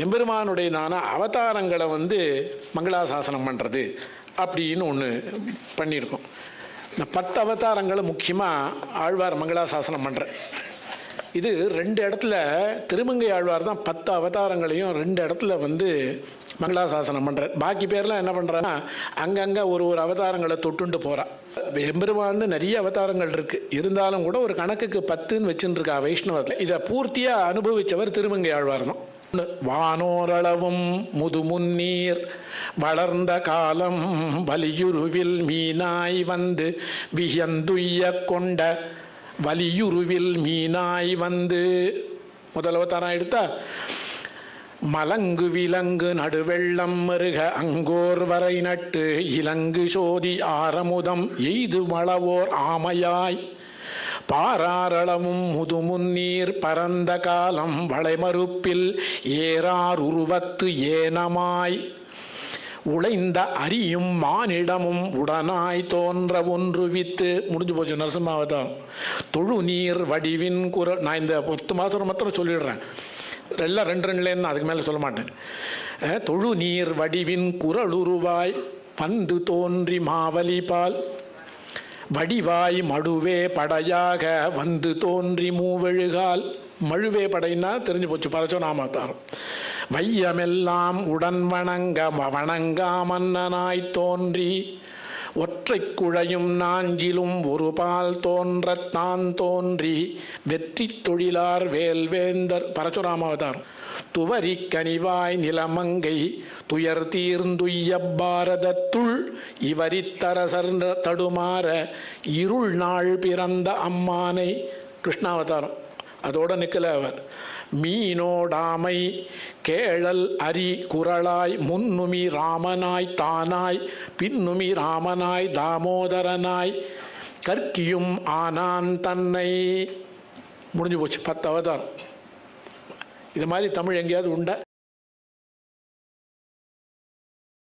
எம்பெருமானுடையதான அவதாரங்களை மங்களாசாசனம் பண்ணுறது அப்படின்னு ஒன்று பண்ணியிருக்கோம். இந்த 10 அவதாரங்களை முக்கியமாக ஆழ்வார் மங்களாசாசனம் பண்ணுற இது 2 இடத்துல திருமங்கை ஆழ்வார் தான் 10 அவதாரங்களையும் 2 இடத்துல மங்களாசாசனம் பண்ணுறார். பாக்கி பேர்லாம் என்ன பண்ணுறாங்கன்னா அங்கங்கே ஒரு அவதாரங்களை தொட்டுண்டு போகிறான். எம்பெருமான் நிறைய அவதாரங்கள் இருக்குது, இருந்தாலும் கூட ஒரு கணக்குக்கு 10ன்னு வச்சுட்டு இருக்கா வைஷ்ணவத்தில். இதை பூர்த்தியாக அனுபவித்தவர் திருமங்கை ஆழ்வார் தான். வானோரளவும் முதுமுன்னீர் வளர்ந்த காலம் வலியுருவில் மீனாய் வியந்துய்ய கொண்ட வலியுருவில் மீனாய் முதல் அவதாரம் எடுத்தா மலங்கு விலங்கு நடுவெள்ளம் மருக அங்கோர் வரை நட்டு இலங்கு சோதி ஆரமுதம் எய்து மளவோர் ஆமையாய் பாராரளவும் முதுமுன்னீர் பரந்த காலம் வளைமறுப்பில் ஏறார் உருவத்து ஏனமாய் உழைந்த அரியும் மானிடமும் உடனாய் தோன்ற ஒன்று வித்து. முடிஞ்சு போச்சு நரசிம்மாவதாரம். தொழு நீர் வடிவின் குரல். நான் இந்த 10 மாதம் மாத்திரம் சொல்லிடுறேன், எல்லாம் 2 அதுக்கு மேலே சொல்ல மாட்டேன். தொழு நீர் வடிவின் குரலுருவாய் தோன்றி மாவலி பால் வடிவாய் மடுவே படையாக தோன்றி மூவெழுகால். மழுவே படைன்னா தெரிஞ்சு போச்சு பரசுராமாவதாரம். வையமெல்லாம் உடன் வணங்கா மன்னனாய் தோன்றி ஒற்றை குழையும் நாஞ்சிலும் ஒரு பால் தோன்றத்தான் தோன்றி வெற்றி தொழிலார் வேல்வேந்தர். பரசுராமாவதாரம். துவரி கனிவாய் நிலமங்கை துயர் தீர்ந்துய்ய பாரதத்துள் இவரித்தரசர் தடுமாற இருள் நாள் பிறந்த அம்மானை. கிருஷ்ணாவதாரம். அதோட நிக்கல அவர். மீனோடாமை கேழல் அரி குரலாய் முன்னுமி ராமனாய் தானாய் பின்னுமி ராமனாய் தாமோதரனாய் கற்கியும் ஆனான் தன்னை. முடிஞ்சு போச்சு 10 அவதாரம். இது மாதிரி தமிழ் எங்கேயாவது உண்டா?